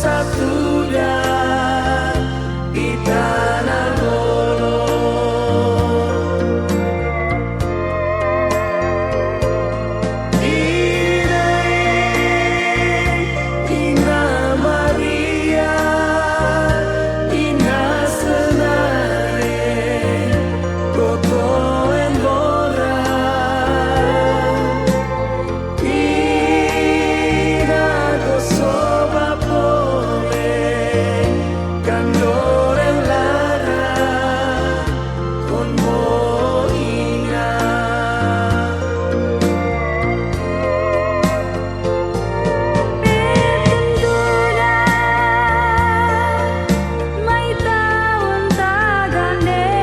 satuda di tanah Bolo. Ina Maria, Ina Senare, Goto Embora, Ina Gosoba Pole, Kandoren Lara, Con Moina. Petendura may taon tagane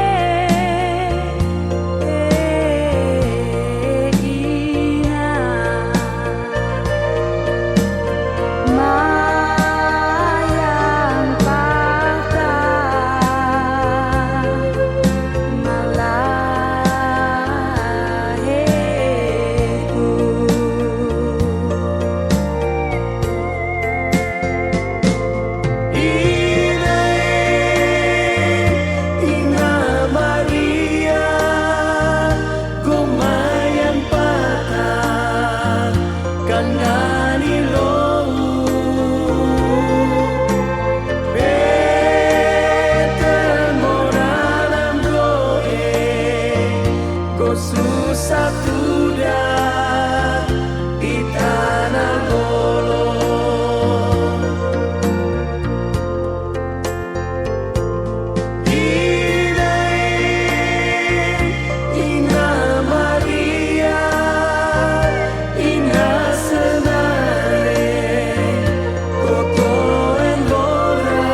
ina mayang pata Ina Maria, Gumayan Patah, Kanani Lou, Betel Moranam Doe, Gosu Satuda di tanah Bolo. Ina Maria, Ina Senare, Goto Embora,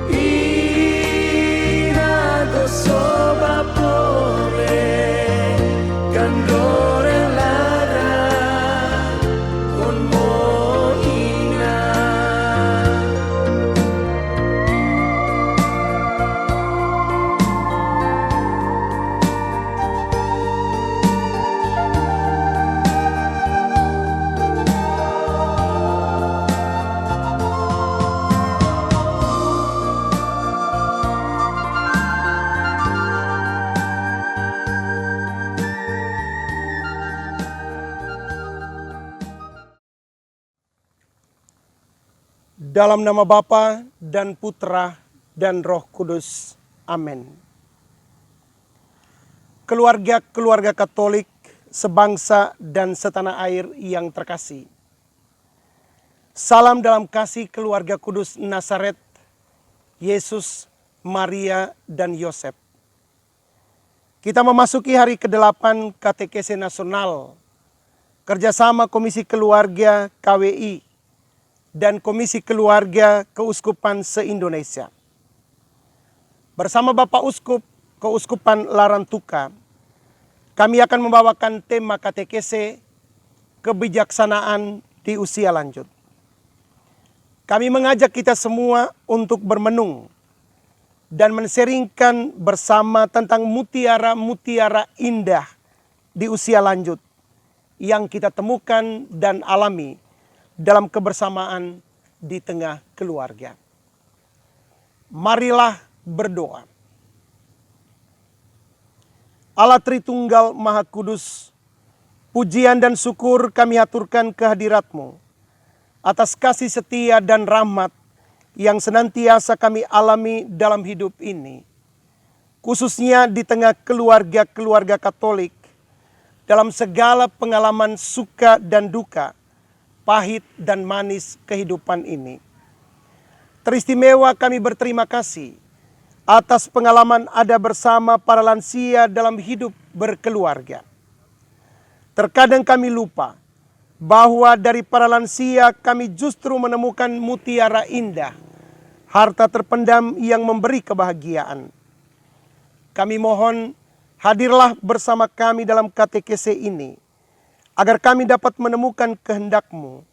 Ina Gosoba Pole, Kandore Lara, Con Moina. Dalam nama Bapa dan Putra dan Roh Kudus. Amin. Keluarga-keluarga Katolik sebangsa dan setanah air yang terkasih. Salam dalam kasih keluarga kudus Nazaret, Yesus, Maria, dan Yosef. Kita memasuki hari ke-8 Katekese Nasional, kerjasama Komisi Keluarga KWI, dan Komisi Keluarga Keuskupan se-Indonesia. Bersama Bapak Uskup Keuskupan Larantuka, kami akan membawakan tema katekese kebijaksanaan di usia lanjut. Kami mengajak kita semua untuk bermenung dan menseringkan bersama tentang mutiara-mutiara indah di usia lanjut yang kita temukan dan alami dalam kebersamaan di tengah keluarga. Marilah berdoa. Allah Tritunggal Maha Kudus, pujian dan syukur kami aturkan kehadirat-Mu atas kasih setia dan rahmat yang senantiasa kami alami dalam hidup ini, khususnya di tengah keluarga-keluarga Katolik, dalam segala pengalaman suka dan duka, pahit dan manis kehidupan ini. Teristimewa kami berterima kasih atas pengalaman ada bersama para lansia dalam hidup berkeluarga. Terkadang kami lupa bahwa dari para lansia kami justru menemukan mutiara indah, harta terpendam yang memberi kebahagiaan. Kami mohon hadirlah bersama kami dalam katekese ini, agar kami dapat menemukan kehendak-Mu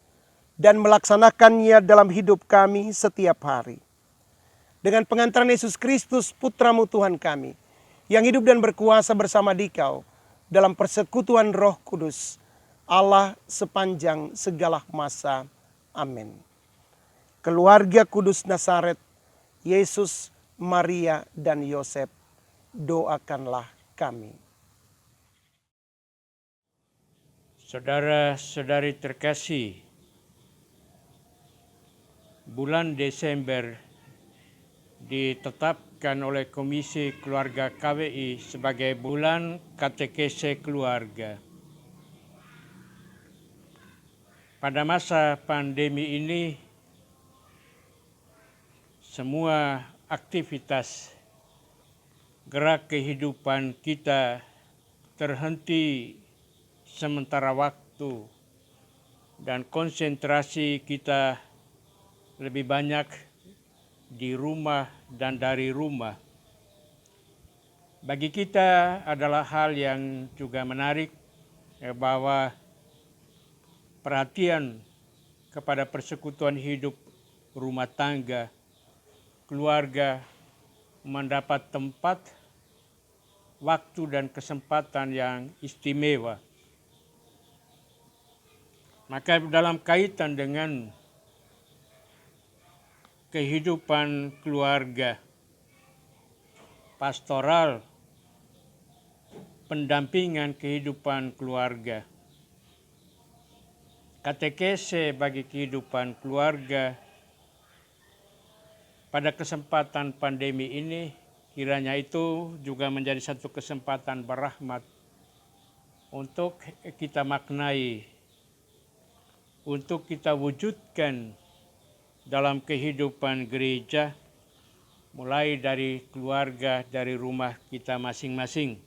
dan melaksanakannya dalam hidup kami setiap hari. Dengan pengantaran Yesus Kristus, Putra-Mu Tuhan kami, yang hidup dan berkuasa bersama Dikau dalam persekutuan Roh Kudus, Allah sepanjang segala masa. Amin. Keluarga kudus Nazaret, Yesus, Maria, dan Yosef, doakanlah kami. Saudara-saudari terkasih, bulan Desember ditetapkan oleh Komisi Keluarga KWI sebagai bulan katekese keluarga. Pada masa pandemi ini, semua aktivitas gerak kehidupan kita terhenti sementara waktu dan konsentrasi kita lebih banyak di rumah dan dari rumah. Bagi kita adalah hal yang juga menarik bahwa perhatian kepada persekutuan hidup rumah tangga, keluarga mendapat tempat, waktu dan kesempatan yang istimewa. Maka dalam kaitan dengan kehidupan keluarga, pastoral, pendampingan kehidupan keluarga, katekese bagi kehidupan keluarga, pada kesempatan pandemi ini kiranya itu juga menjadi satu kesempatan berahmat untuk kita maknai, untuk kita wujudkan dalam kehidupan gereja, mulai dari keluarga, dari rumah kita masing-masing.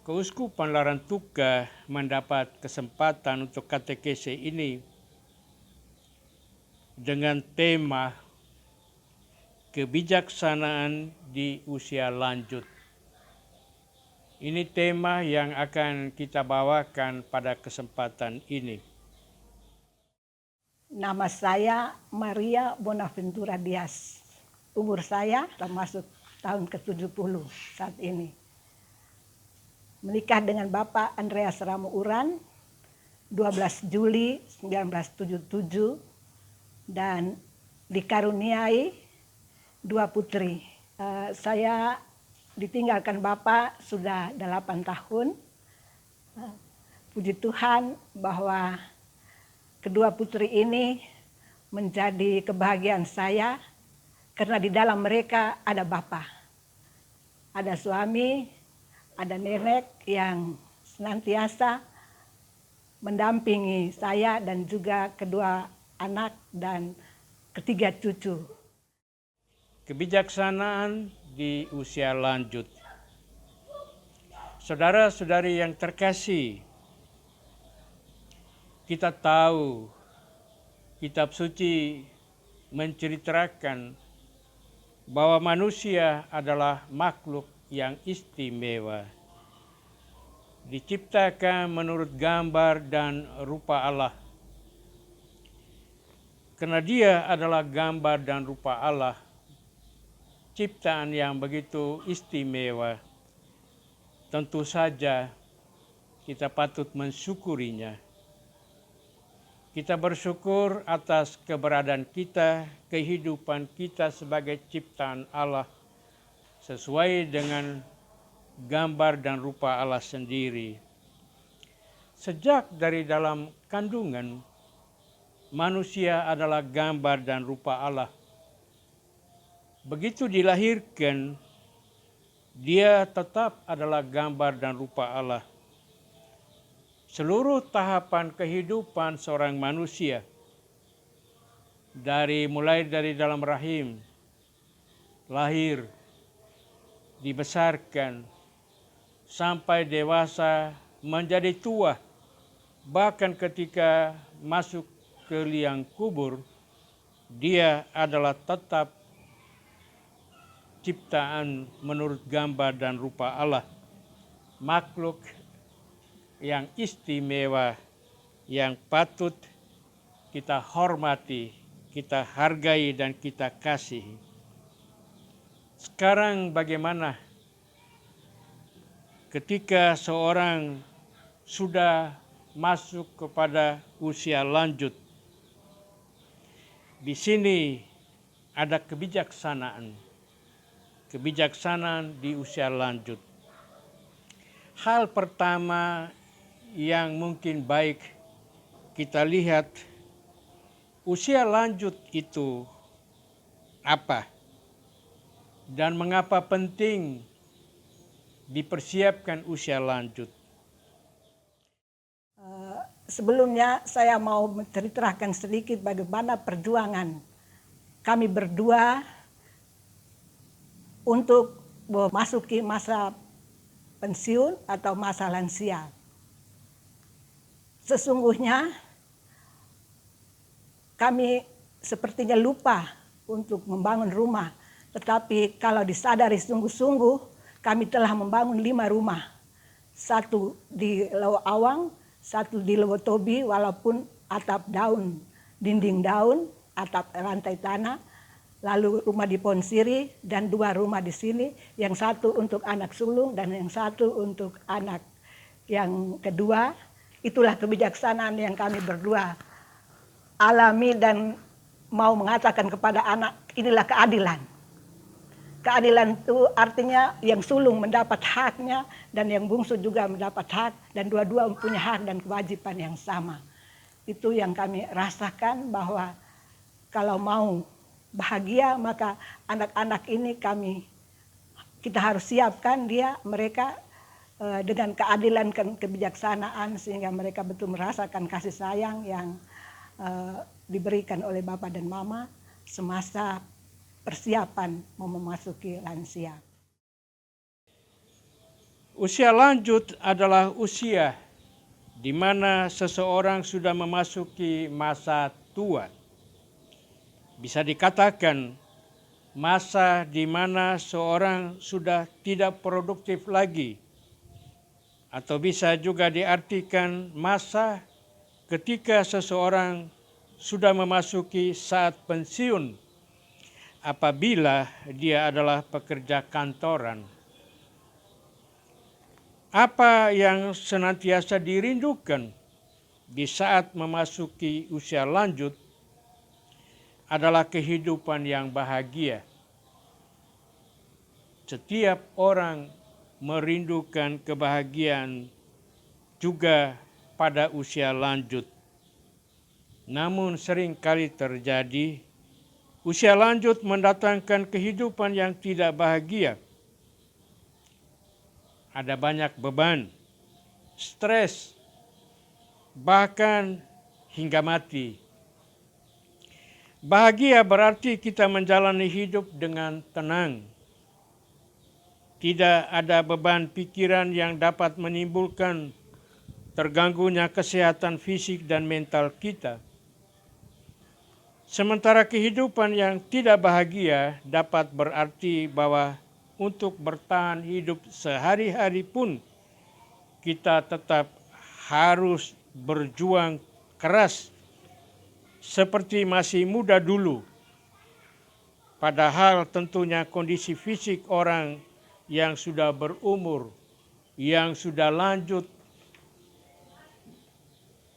Keuskupan Larantuka mendapat kesempatan untuk katekese ini dengan tema kebijaksanaan di usia lanjut. Ini tema yang akan kita bawakan pada kesempatan ini. Nama saya Maria Bonaventura Dias. Umur saya termasuk tahun ke-70 saat ini. Menikah dengan Bapak Andreas Ramo Uran 12 Juli 1977 dan dikaruniai 2 putri. Saya ditinggalkan Bapak sudah 8 tahun. Puji Tuhan bahwa kedua putri ini menjadi kebahagiaan saya karena di dalam mereka ada Bapa, ada suami, ada nenek yang senantiasa mendampingi saya dan juga kedua anak dan ketiga cucu. Kebijaksanaan di usia lanjut. Saudara-saudari yang terkasih, kita tahu kitab suci menceritakan bahwa manusia adalah makhluk yang istimewa. Diciptakan menurut gambar dan rupa Allah. Karena dia adalah gambar dan rupa Allah, ciptaan yang begitu istimewa, tentu saja kita patut mensyukurinya. Kita bersyukur atas keberadaan kita, kehidupan kita sebagai ciptaan Allah sesuai dengan gambar dan rupa Allah sendiri. Sejak dari dalam kandungan, manusia adalah gambar dan rupa Allah. Begitu dilahirkan, dia tetap adalah gambar dan rupa Allah. Seluruh tahapan kehidupan seorang manusia, mulai dari dalam rahim, lahir, dibesarkan, sampai dewasa, menjadi tua, bahkan ketika masuk ke liang kubur, dia adalah tetap ciptaan menurut gambar dan rupa Allah, makhluk yang istimewa, yang patut kita hormati, kita hargai dan kita kasihi. Sekarang bagaimana ketika seorang sudah masuk kepada usia lanjut, di sini ada kebijaksanaan di usia lanjut. Hal pertama yang mungkin baik kita lihat, usia lanjut itu apa dan mengapa penting dipersiapkan usia lanjut. Sebelumnya saya mau menceritakan sedikit bagaimana perjuangan kami berdua untuk memasuki masa pensiun atau masa lansia. Sesungguhnya kami sepertinya lupa untuk membangun rumah. Tetapi kalau disadari sungguh-sungguh, kami telah membangun 5 rumah. 1 di Lawa Awang, 1 di Lawa Tobi, walaupun atap daun, dinding daun, atap lantai tanah. Lalu rumah di Ponsiri dan 2 rumah di sini. Yang 1 untuk anak sulung dan yang 1 untuk anak yang kedua. Itulah kebijaksanaan yang kami berdua alami dan mau mengatakan kepada anak, inilah keadilan. Keadilan itu artinya yang sulung mendapat haknya dan yang bungsu juga mendapat hak dan dua-dua mempunyai hak dan kewajiban yang sama. Itu yang kami rasakan bahwa kalau mau bahagia maka anak-anak ini kita harus siapkan mereka dengan keadilan dan kebijaksanaan sehingga mereka betul merasakan kasih sayang yang diberikan oleh Bapak dan Mama semasa persiapan mau memasuki lansia. Usia lanjut adalah usia di mana seseorang sudah memasuki masa tua. Bisa dikatakan masa di mana seorang sudah tidak produktif lagi. Atau bisa juga diartikan masa ketika seseorang sudah memasuki saat pensiun apabila dia adalah pekerja kantoran. Apa yang senantiasa dirindukan di saat memasuki usia lanjut adalah kehidupan yang bahagia. Setiap orang merindukan kebahagiaan juga pada usia lanjut. Namun seringkali terjadi usia lanjut mendatangkan kehidupan yang tidak bahagia. Ada banyak beban, stres, bahkan hingga mati. Bahagia berarti kita menjalani hidup dengan tenang. Tidak ada beban pikiran yang dapat menimbulkan terganggunya kesehatan fisik dan mental kita. Sementara kehidupan yang tidak bahagia dapat berarti bahwa untuk bertahan hidup sehari-hari pun kita tetap harus berjuang keras seperti masih muda dulu. Padahal tentunya kondisi fisik orang yang sudah berumur, yang sudah lanjut,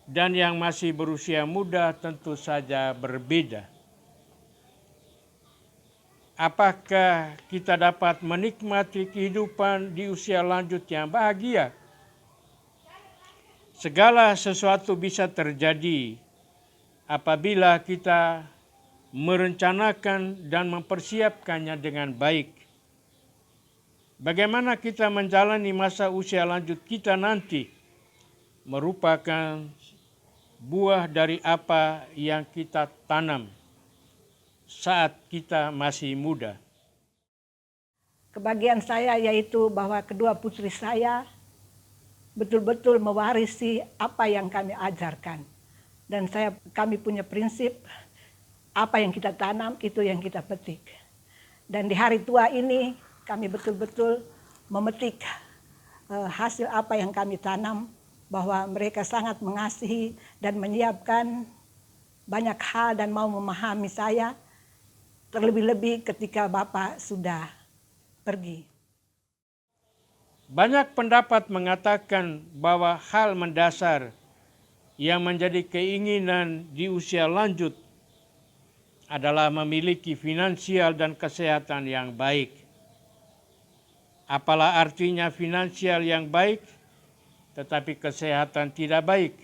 dan yang masih berusia muda tentu saja berbeda. Apakah kita dapat menikmati kehidupan di usia lanjut yang bahagia? Segala sesuatu bisa terjadi apabila kita merencanakan dan mempersiapkannya dengan baik. Bagaimana kita menjalani masa usia lanjut kita nanti merupakan buah dari apa yang kita tanam saat kita masih muda. Kebahagiaan saya yaitu bahwa kedua putri saya betul-betul mewarisi apa yang kami ajarkan. Dan kami punya prinsip, apa yang kita tanam itu yang kita petik. Dan di hari tua ini kami betul-betul memetik hasil apa yang kami tanam, bahwa mereka sangat mengasihi dan menyiapkan banyak hal dan mau memahami saya, terlebih-lebih ketika Bapak sudah pergi. Banyak pendapat mengatakan bahwa hal mendasar yang menjadi keinginan di usia lanjut adalah memiliki finansial dan kesehatan yang baik. Apalah artinya finansial yang baik, tetapi kesehatan tidak baik?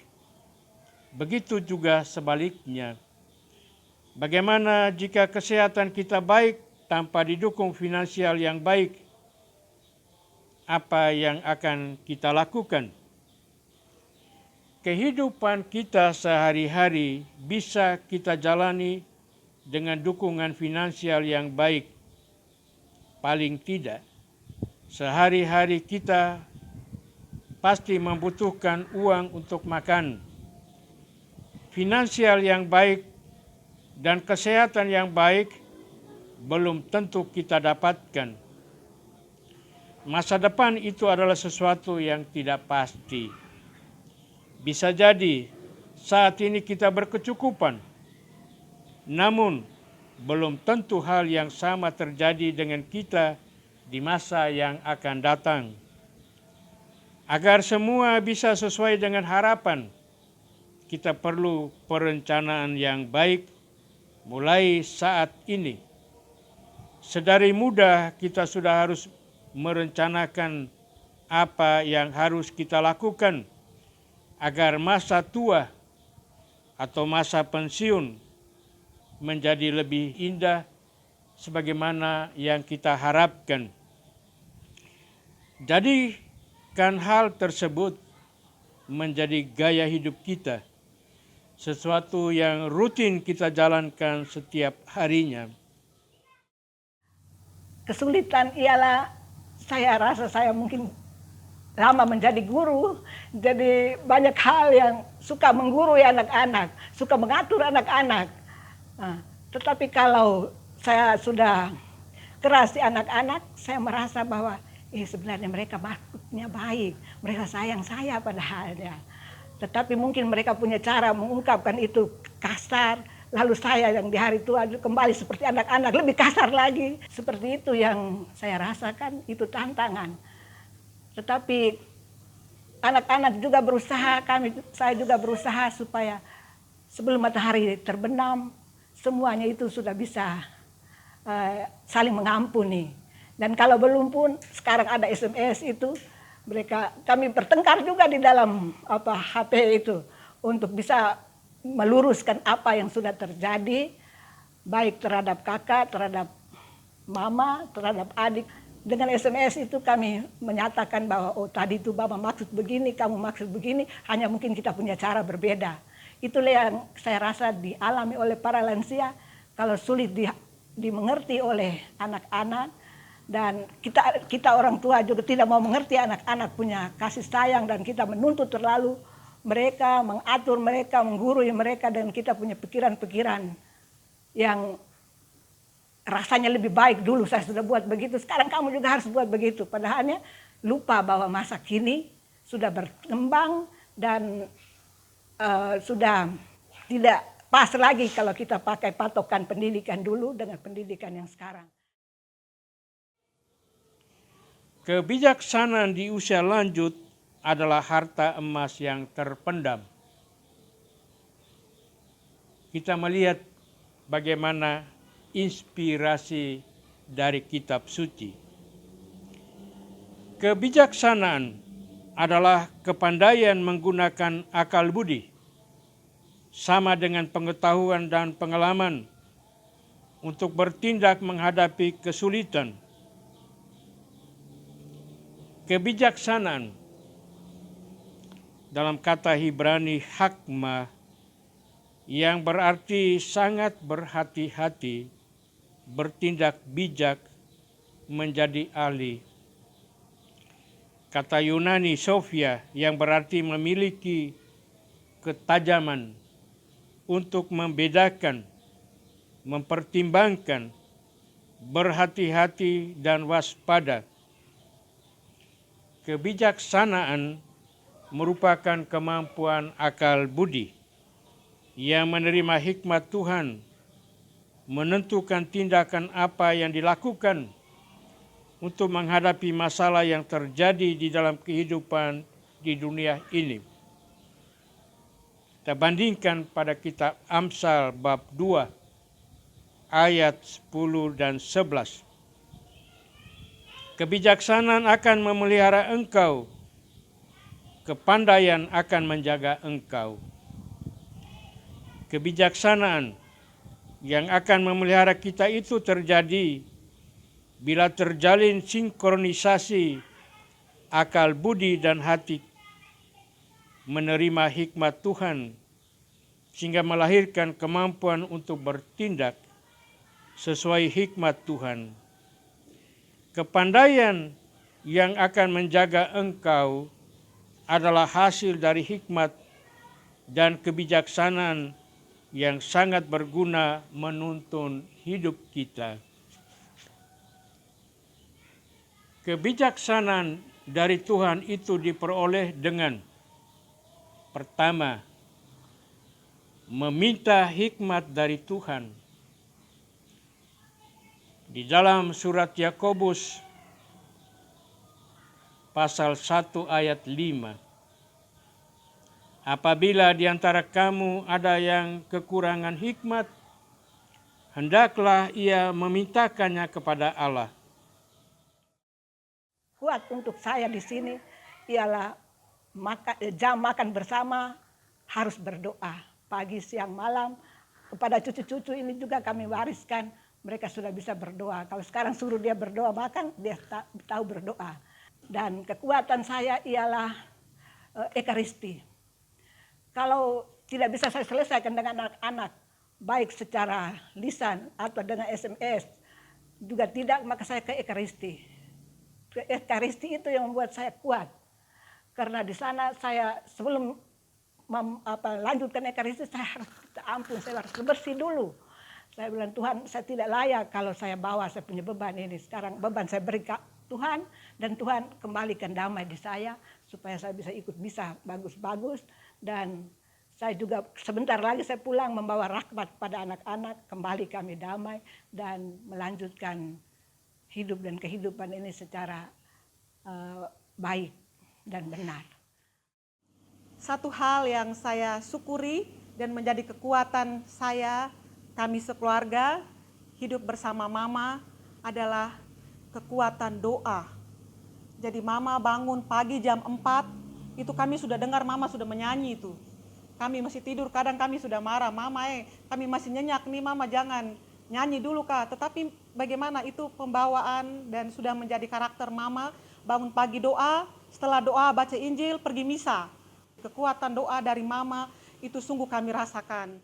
Begitu juga sebaliknya. Bagaimana jika kesehatan kita baik tanpa didukung finansial yang baik? Apa yang akan kita lakukan? Kehidupan kita sehari-hari bisa kita jalani dengan dukungan finansial yang baik. Paling tidak, sehari-hari kita pasti membutuhkan uang untuk makan. Finansial yang baik dan kesehatan yang baik belum tentu kita dapatkan. Masa depan itu adalah sesuatu yang tidak pasti. Bisa jadi saat ini kita berkecukupan, namun belum tentu hal yang sama terjadi dengan kita di masa yang akan datang. Agar semua bisa sesuai dengan harapan, kita perlu perencanaan yang baik mulai saat ini. Sedari muda kita sudah harus merencanakan apa yang harus kita lakukan agar masa tua atau masa pensiun menjadi lebih indah sebagaimana yang kita harapkan. Jadikan hal tersebut menjadi gaya hidup kita, sesuatu yang rutin kita jalankan setiap harinya. Kesulitan ialah saya rasa saya mungkin lama menjadi guru, jadi banyak hal yang suka menggurui anak-anak, suka mengatur anak-anak. Nah, tetapi kalau saya sudah keras di anak-anak, saya merasa bahwa sebenarnya mereka maksudnya baik, mereka sayang saya padahalnya. Tetapi mungkin mereka punya cara mengungkapkan itu kasar, lalu saya yang di hari tua kembali seperti anak-anak, lebih kasar lagi. Seperti itu yang saya rasakan, itu tantangan. Tetapi anak-anak juga berusaha, saya juga berusaha supaya sebelum matahari terbenam, semuanya itu sudah bisa saling mengampuni. Dan kalau belum pun, sekarang ada SMS itu, kami bertengkar juga di dalam HP itu untuk bisa meluruskan apa yang sudah terjadi, baik terhadap kakak, terhadap mama, terhadap adik. Dengan SMS itu kami menyatakan bahwa tadi itu Bapak maksud begini, kamu maksud begini, hanya mungkin kita punya cara berbeda. Itulah yang saya rasa dialami oleh para lansia, kalau sulit dimengerti oleh anak-anak, dan kita orang tua juga tidak mau mengerti anak-anak punya kasih sayang, dan kita menuntut terlalu mereka, mengatur mereka, menggurui mereka, dan kita punya pikiran-pikiran yang rasanya lebih baik. Dulu saya sudah buat begitu, sekarang kamu juga harus buat begitu. Padahalnya lupa bahwa masa kini sudah berkembang dan sudah tidak pas lagi kalau kita pakai patokan pendidikan dulu dengan pendidikan yang sekarang. Kebijaksanaan di usia lanjut adalah harta emas yang terpendam. Kita melihat bagaimana inspirasi dari kitab suci. Kebijaksanaan adalah kepandaian menggunakan akal budi, sama dengan pengetahuan dan pengalaman untuk bertindak menghadapi kesulitan. Kebijaksanaan dalam kata Ibrani hakmah yang berarti sangat berhati-hati, bertindak bijak, menjadi ahli. Kata Yunani Sophia yang berarti memiliki ketajaman untuk membedakan, mempertimbangkan, berhati-hati dan waspada. Kebijaksanaan merupakan kemampuan akal budi yang menerima hikmat Tuhan, menentukan tindakan apa yang dilakukan untuk menghadapi masalah yang terjadi di dalam kehidupan di dunia ini. Kita bandingkan pada kitab Amsal bab 2 ayat 10 dan 11. Kebijaksanaan akan memelihara engkau, kepandaian akan menjaga engkau. Kebijaksanaan yang akan memelihara kita itu terjadi bila terjalin sinkronisasi akal, budi, dan hati menerima hikmat Tuhan, sehingga melahirkan kemampuan untuk bertindak sesuai hikmat Tuhan. Kepandaian yang akan menjaga engkau adalah hasil dari hikmat dan kebijaksanaan yang sangat berguna menuntun hidup kita. Kebijaksanaan dari Tuhan itu diperoleh dengan pertama, meminta hikmat dari Tuhan. Di dalam surat Yakobus pasal 1 ayat 5. Apabila di antara kamu ada yang kekurangan hikmat, hendaklah ia memintakannya kepada Allah. Kuat untuk saya di sini ialah jam makan bersama harus berdoa. Pagi, siang, malam. Kepada cucu-cucu ini juga kami wariskan. Mereka sudah bisa berdoa. Kalau sekarang suruh dia berdoa makan, dia tahu berdoa. Dan kekuatan saya ialah Ekaristi. Kalau tidak bisa saya selesaikan dengan anak-anak, baik secara lisan atau dengan SMS, juga tidak, maka saya ke Ekaristi. Ekaristi itu yang membuat saya kuat. Karena di sana saya sebelum lanjutkan Ekaristi, saya harus minta ampun, saya harus bersih dulu. Saya bilang, Tuhan, saya tidak layak kalau saya bawa, saya punya beban ini. Sekarang beban saya beri ke Tuhan, dan Tuhan kembalikan damai di saya, supaya saya bisa ikut bisa bagus-bagus. Dan saya juga sebentar lagi saya pulang membawa rahmat pada anak-anak, kembali kami damai, dan melanjutkan hidup dan kehidupan ini secara baik dan benar. Satu hal yang saya syukuri dan menjadi kekuatan saya, kami sekeluarga, hidup bersama Mama adalah kekuatan doa. Jadi Mama bangun pagi jam 4, itu kami sudah dengar Mama sudah menyanyi itu. Kami masih tidur, kadang kami sudah marah, Mama kami masih nyenyak nih Mama, jangan nyanyi dulu Kak. Tetapi bagaimana itu pembawaan dan sudah menjadi karakter Mama, bangun pagi doa, setelah doa baca Injil, pergi misa. Kekuatan doa dari Mama itu sungguh kami rasakan.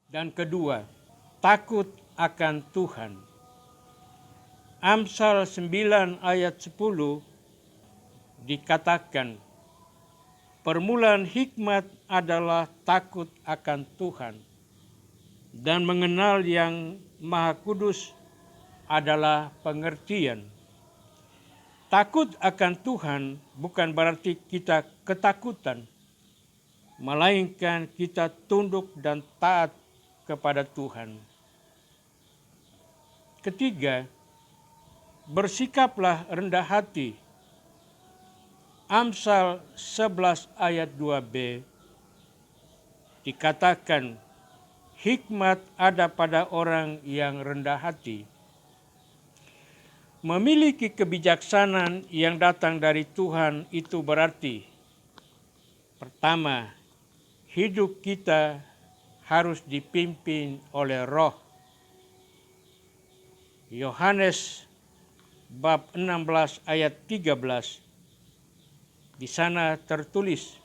Dan kedua, takut akan Tuhan. Amsal 9 ayat 10 dikatakan, permulaan hikmat adalah takut akan Tuhan, dan mengenal yang Maha Kudus adalah pengertian. Takut akan Tuhan bukan berarti kita ketakutan, melainkan kita tunduk dan taat kepada Tuhan. Ketiga, bersikaplah rendah hati. Amsal 11 ayat 2b dikatakan, hikmat ada pada orang yang rendah hati. Memiliki kebijaksanaan yang datang dari Tuhan itu berarti, pertama, hidup kita harus dipimpin oleh Roh. Yohanes bab 16 ayat 13, di sana tertulis,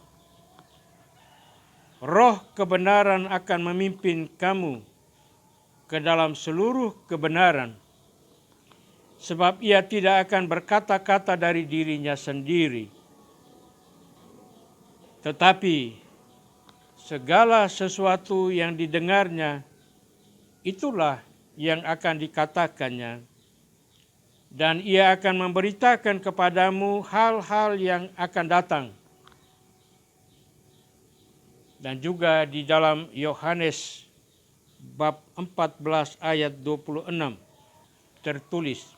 Roh kebenaran akan memimpin kamu ke dalam seluruh kebenaran, sebab ia tidak akan berkata-kata dari dirinya sendiri, tetapi segala sesuatu yang didengarnya, itulah yang akan dikatakannya, dan ia akan memberitakan kepadamu hal-hal yang akan datang. Dan juga di dalam Yohanes bab 14 ayat 26 tertulis,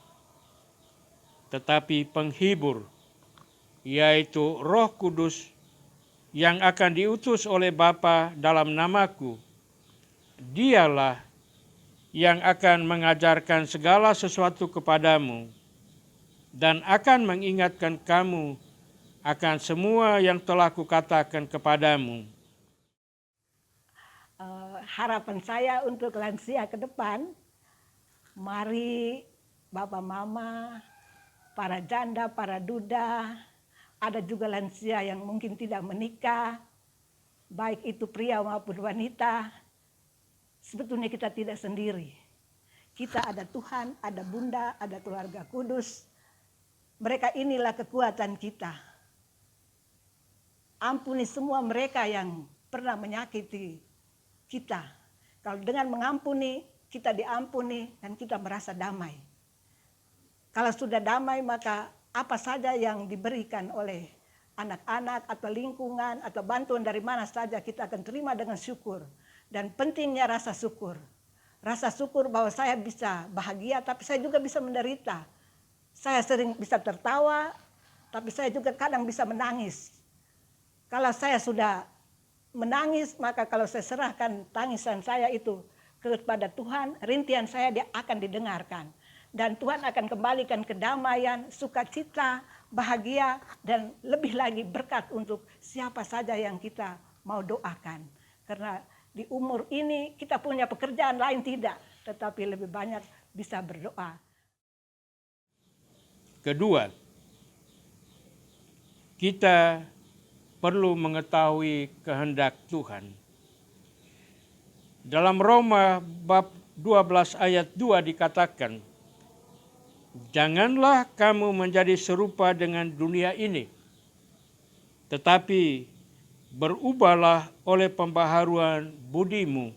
tetapi penghibur, yaitu Roh Kudus yang akan diutus oleh Bapa dalam namaku, dialah yang akan mengajarkan segala sesuatu kepadamu dan akan mengingatkan kamu akan semua yang telah kukatakan kepadamu. Harapan saya untuk lansia ke depan, mari Bapak Mama, para janda, para duda, ada juga lansia yang mungkin tidak menikah, baik itu pria maupun wanita. Sebetulnya kita tidak sendiri. Kita ada Tuhan, ada Bunda, ada keluarga kudus. Mereka inilah kekuatan kita. Ampuni semua mereka yang pernah menyakiti kita. Kalau dengan mengampuni, kita diampuni dan kita merasa damai. Kalau sudah damai, maka apa saja yang diberikan oleh anak-anak atau lingkungan atau bantuan dari mana saja kita akan terima dengan syukur. Dan pentingnya rasa syukur. Rasa syukur bahwa saya bisa bahagia tapi saya juga bisa menderita. Saya sering bisa tertawa tapi saya juga kadang bisa menangis. Kalau saya sudah menangis, maka kalau saya serahkan tangisan saya itu kepada Tuhan, rintihan saya dia akan didengarkan. Dan Tuhan akan kembalikan kedamaian, sukacita, bahagia, dan lebih lagi berkat untuk siapa saja yang kita mau doakan. Karena di umur ini kita punya pekerjaan lain tidak, tetapi lebih banyak bisa berdoa. Kedua, kita perlu mengetahui kehendak Tuhan. Dalam Roma bab 12 ayat 2 dikatakan, janganlah kamu menjadi serupa dengan dunia ini, tetapi berubahlah oleh pembaharuan budimu,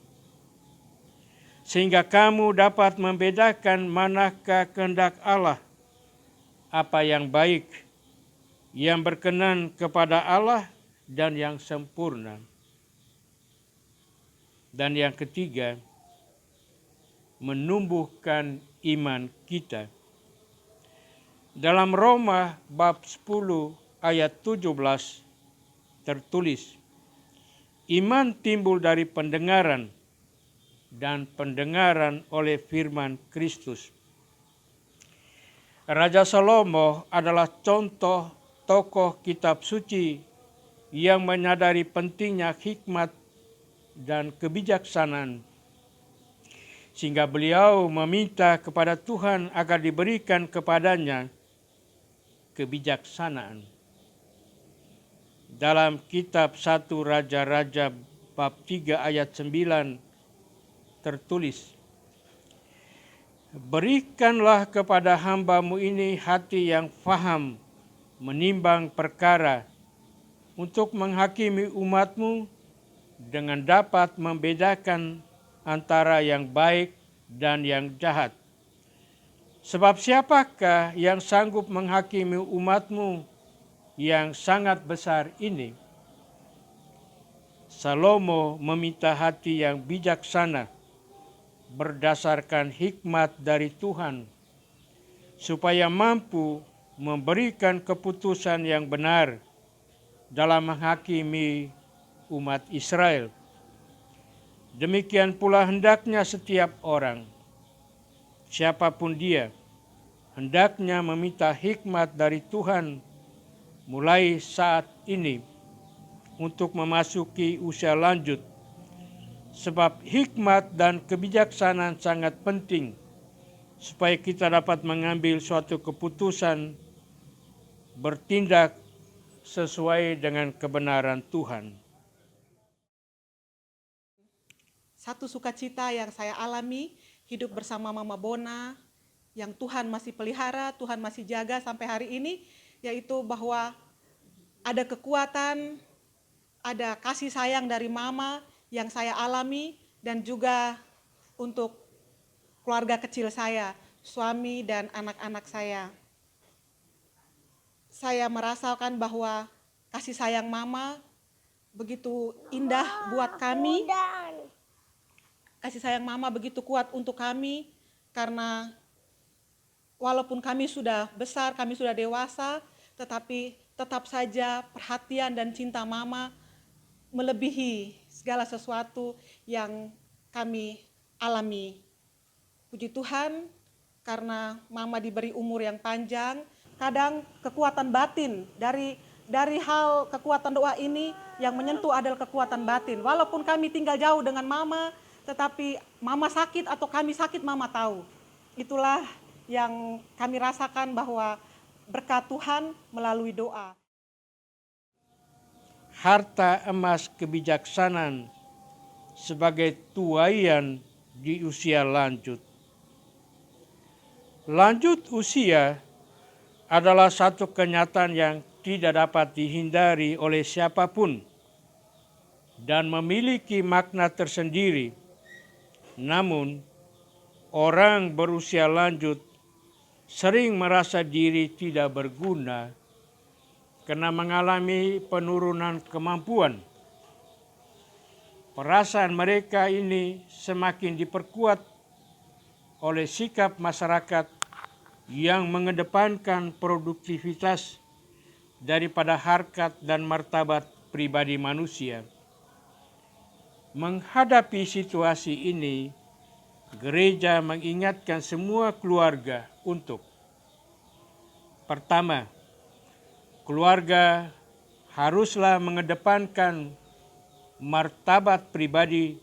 sehingga kamu dapat membedakan manakah kehendak Allah, apa yang baik, yang berkenan kepada Allah, dan yang sempurna. Dan yang ketiga, menumbuhkan iman kita. Dalam Roma bab 10 ayat 17 tertulis, iman timbul dari pendengaran dan pendengaran oleh firman Kristus. Raja Salomo adalah contoh tokoh kitab suci yang menyadari pentingnya hikmat dan kebijaksanaan, sehingga beliau meminta kepada Tuhan agar diberikan kepadanya kebijaksanaan. Dalam kitab 1 Raja-Raja bab 3 ayat 9 tertulis, berikanlah kepada hamba-Mu ini hati yang faham menimbang perkara, untuk menghakimi umat-Mu dengan dapat membedakan antara yang baik dan yang jahat. Sebab siapakah yang sanggup menghakimi umat-Mu yang sangat besar ini? Salomo meminta hati yang bijaksana berdasarkan hikmat dari Tuhan, supaya mampu memberikan keputusan yang benar dalam menghakimi umat Israel. Demikian pula hendaknya setiap orang, siapapun dia, hendaknya meminta hikmat dari Tuhan mulai saat ini untuk memasuki usia lanjut, sebab hikmat dan kebijaksanaan sangat penting supaya kita dapat mengambil suatu keputusan bertindak sesuai dengan kebenaran Tuhan. Satu sukacita yang saya alami hidup bersama Mama Bona, yang Tuhan masih pelihara, Tuhan masih jaga sampai hari ini, yaitu bahwa ada kekuatan, ada kasih sayang dari Mama yang saya alami, dan juga untuk keluarga kecil saya, suami dan anak-anak saya. Saya merasakan bahwa kasih sayang Mama begitu indah buat kami. Kasih sayang Mama begitu kuat untuk kami, karena walaupun kami sudah besar, kami sudah dewasa, tetapi tetap saja perhatian dan cinta Mama melebihi segala sesuatu yang kami alami. Puji Tuhan, karena Mama diberi umur yang panjang, kadang kekuatan batin dari hal kekuatan doa ini yang menyentuh adalah kekuatan batin. Walaupun kami tinggal jauh dengan Mama, tetapi Mama sakit atau kami sakit, Mama tahu. Itulah yang kami rasakan bahwa berkat Tuhan melalui doa. Harta emas kebijaksanaan sebagai tuaian di usia lanjut. Lanjut usia adalah satu kenyataan yang tidak dapat dihindari oleh siapapun dan memiliki makna tersendiri. Namun, orang berusia lanjut sering merasa diri tidak berguna karena mengalami penurunan kemampuan. Perasaan mereka ini semakin diperkuat oleh sikap masyarakat yang mengedepankan produktivitas daripada harkat dan martabat pribadi manusia. Menghadapi situasi ini, gereja mengingatkan semua keluarga untuk: pertama, keluarga haruslah mengedepankan martabat pribadi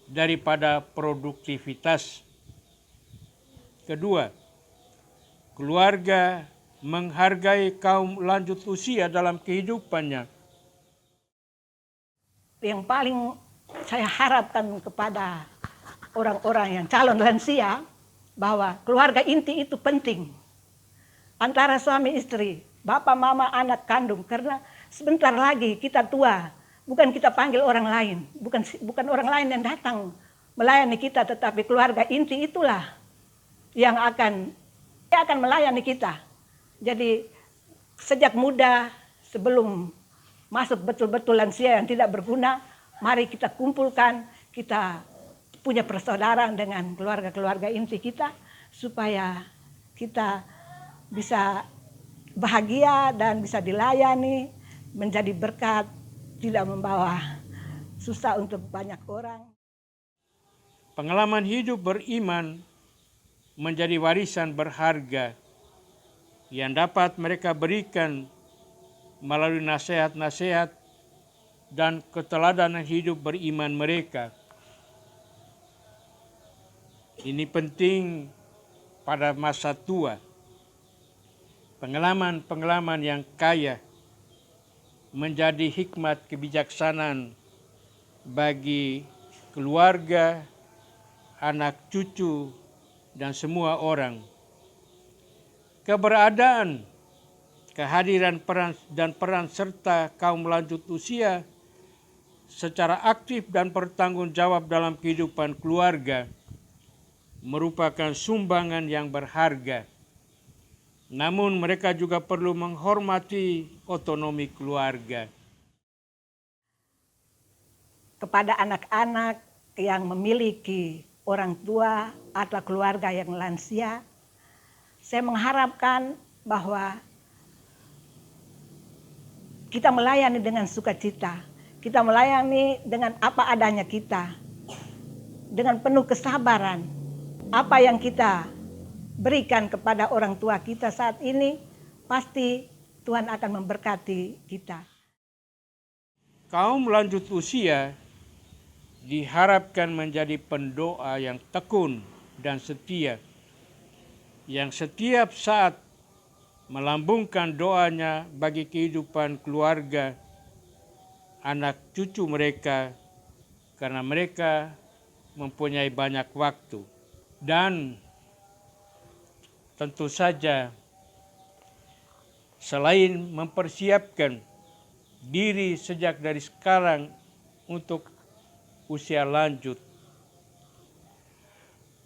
daripada produktivitas. Kedua, keluarga menghargai kaum lanjut usia dalam kehidupannya. Yang paling saya harapkan kepada orang-orang yang calon lansia, bahwa keluarga inti itu penting. Antara suami istri, bapak, mama, anak kandung. Karena sebentar lagi kita tua. Bukan kita panggil orang lain. Bukan orang lain yang datang melayani kita. Tetapi keluarga inti itulah yang akan melayani kita. Jadi sejak muda, sebelum masuk betul-betul lansia yang tidak berguna, mari kita kumpulkan, kita punya persaudaraan dengan keluarga-keluarga inti kita, supaya kita bisa bahagia dan bisa dilayani, menjadi berkat, tidak membawa susah untuk banyak orang. Pengalaman hidup beriman menjadi warisan berharga yang dapat mereka berikan melalui nasihat-nasihat dan keteladanan hidup beriman mereka. Ini penting pada masa tua. Pengalaman-pengalaman yang kaya menjadi hikmat kebijaksanaan bagi keluarga, anak cucu, dan semua orang. Keberadaan, kehadiran peran serta kaum lanjut usia secara aktif dan bertanggung jawab dalam kehidupan keluarga merupakan sumbangan yang berharga. Namun mereka juga perlu menghormati otonomi keluarga. Kepada anak-anak yang memiliki orang tua atau keluarga yang lansia, saya mengharapkan bahwa kita melayani dengan sukacita. Kita melayani dengan apa adanya kita. Dengan penuh kesabaran. Apa yang kita berikan kepada orang tua kita saat ini, pasti Tuhan akan memberkati kita. Kaum lanjut usia diharapkan menjadi pendoa yang tekun dan setia, yang setiap saat melambungkan doanya bagi kehidupan keluarga, anak cucu mereka, karena mereka mempunyai banyak waktu. Dan tentu saja selain mempersiapkan diri sejak dari sekarang untuk usia lanjut,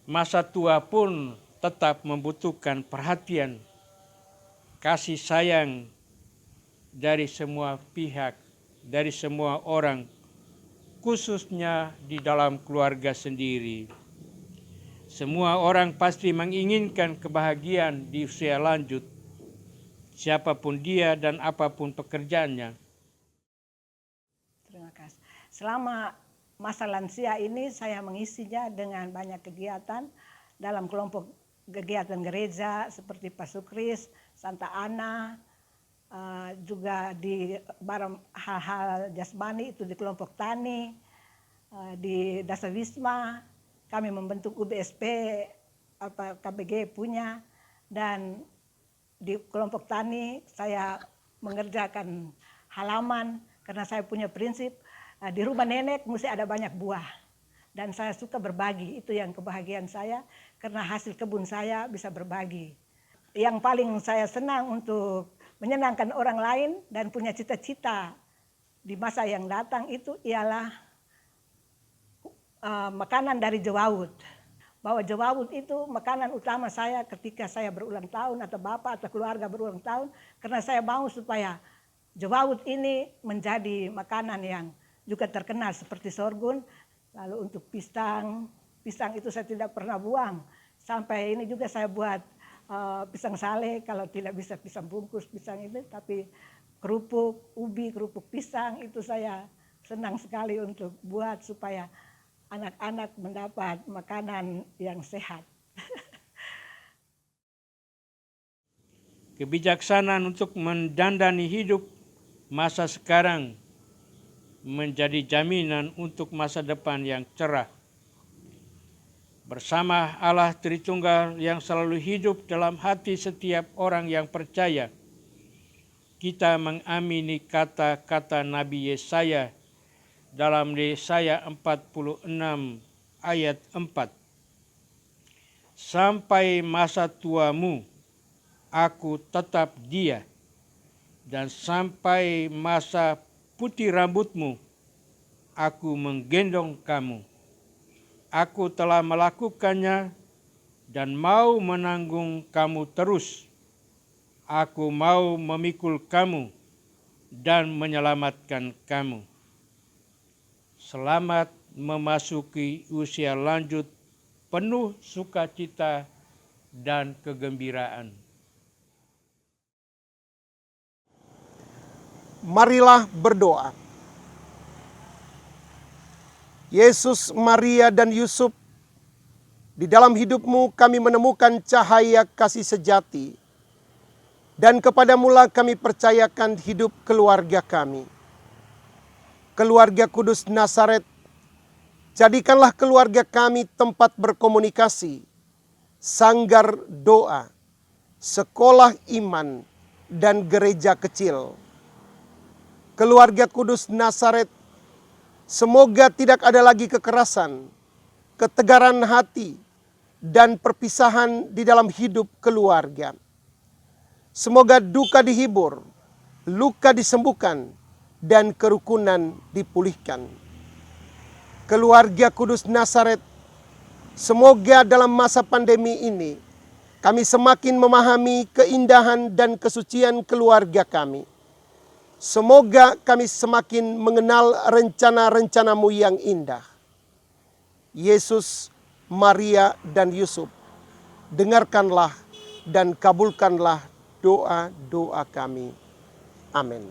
masa tua pun tetap membutuhkan perhatian, kasih sayang dari semua pihak, dari semua orang, khususnya di dalam keluarga sendiri. Semua orang pasti menginginkan kebahagiaan di usia lanjut, siapapun dia dan apapun pekerjaannya. Terima kasih. Selama masa lansia ini saya mengisinya dengan banyak kegiatan dalam kelompok kegiatan gereja seperti Pasukris, Santa Ana, juga di barang hal-hal jasmani itu di kelompok tani, di Dasar Wisma kami membentuk UBSP KBG punya, dan di kelompok tani saya mengerjakan halaman karena saya punya prinsip di rumah nenek mesti ada banyak buah, dan saya suka berbagi. Itu yang kebahagiaan saya karena hasil kebun saya bisa berbagi. Yang paling saya senang untuk menyenangkan orang lain dan punya cita-cita di masa yang datang itu ialah makanan dari jewawut. Bahwa jewawut itu makanan utama saya ketika saya berulang tahun atau bapak atau keluarga berulang tahun, karena saya mau supaya jewawut ini menjadi makanan yang juga terkenal seperti sorghum. Lalu untuk pisang itu saya tidak pernah buang. Sampai ini juga saya buat pisang sale, kalau tidak bisa pisang bungkus pisang itu, tapi kerupuk ubi, kerupuk pisang itu saya senang sekali untuk buat supaya anak-anak mendapat makanan yang sehat. Kebijaksanaan untuk mendandani hidup masa sekarang menjadi jaminan untuk masa depan yang cerah. Bersama Allah Tritunggal yang selalu hidup dalam hati setiap orang yang percaya, kita mengamini kata-kata Nabi Yesaya dalam Yesaya 46 ayat 4. Sampai masa tuamu, aku tetap dia, dan sampai masa putih rambutmu, aku menggendong kamu. Aku telah melakukannya dan mau menanggung kamu terus. Aku mau memikul kamu dan menyelamatkan kamu. Selamat memasuki usia lanjut penuh sukacita dan kegembiraan. Marilah berdoa. Yesus, Maria, dan Yusuf, di dalam hidupmu kami menemukan cahaya kasih sejati, dan kepadamulah kami percayakan hidup keluarga kami. Keluarga Kudus Nazaret, jadikanlah keluarga kami tempat berkomunikasi, sanggar doa, sekolah iman, dan gereja kecil. Keluarga Kudus Nazaret, semoga tidak ada lagi kekerasan, ketegaran hati, dan perpisahan di dalam hidup keluarga. Semoga duka dihibur, luka disembuhkan, dan kerukunan dipulihkan. Keluarga Kudus Nazaret, semoga dalam masa pandemi ini kami semakin memahami keindahan dan kesucian keluarga kami. Semoga kami semakin mengenal rencana-rencanamu yang indah. Yesus, Maria, dan Yusuf, dengarkanlah dan kabulkanlah doa-doa kami. Amin.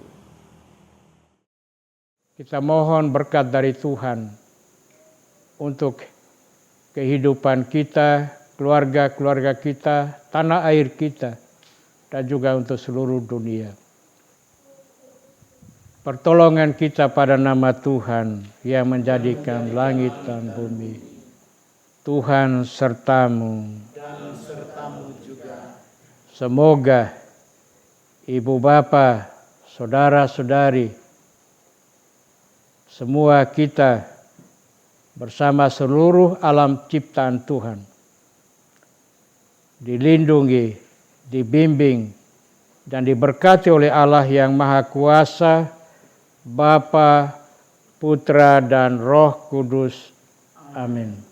Kita mohon berkat dari Tuhan untuk kehidupan kita, keluarga-keluarga kita, tanah air kita, dan juga untuk seluruh dunia. Pertolongan kita pada nama Tuhan yang menjadikan langit dan bumi. Tuhan sertamu. Dan sertamu juga. Semoga ibu bapa, saudara-saudari, semua kita bersama seluruh alam ciptaan Tuhan dilindungi, dibimbing, dan diberkati oleh Allah yang Maha Kuasa, Bapa, Putra, dan Roh Kudus. Amin.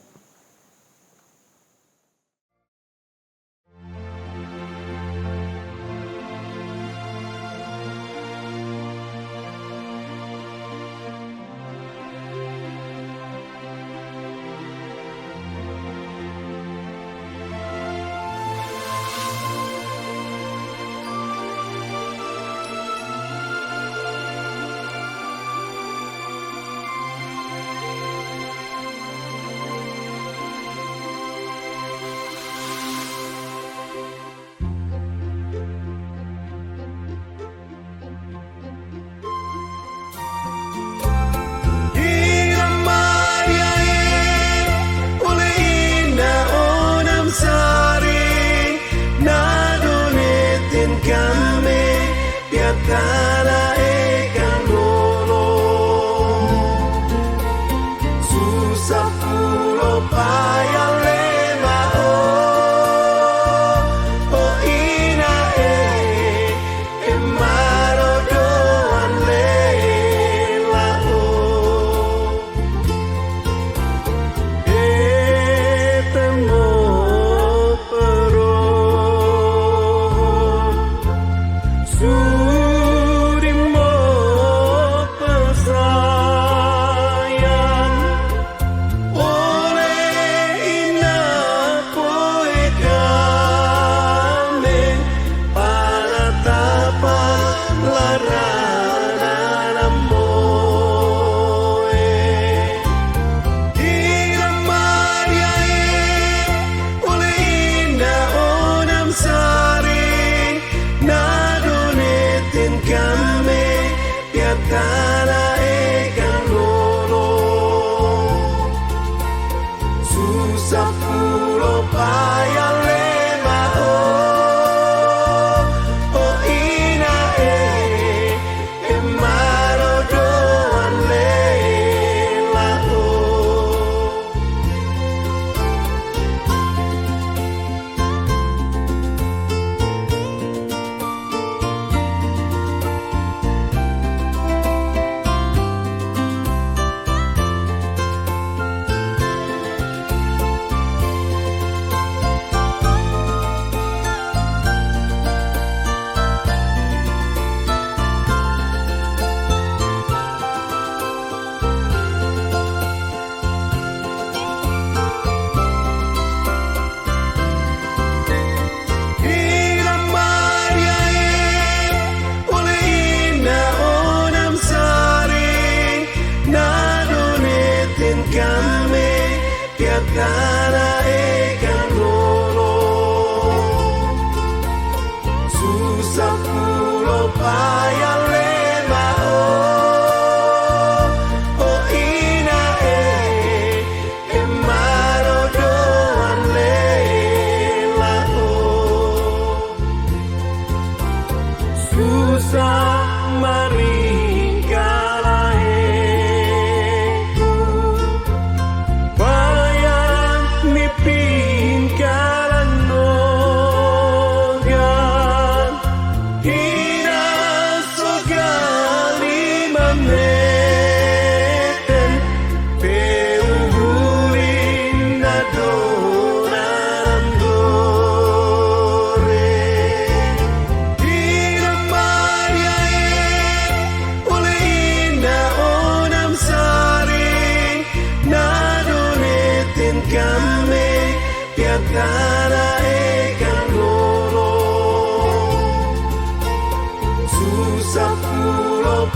tanah ikan lolo susah pulau payah lema oh ina emaro doan lela temo pero Surimo pesayang oleh ina poe kame para tapa larana moe Maria oleh ina onam sari nadonetin kami piatana ikan lolo susah pulau payah lema oh ina emaro doan lela kami piatana ikan lolo susah pulau payah lema oh ina emaro doan lela susah kami piatana ikan lolo susah pulau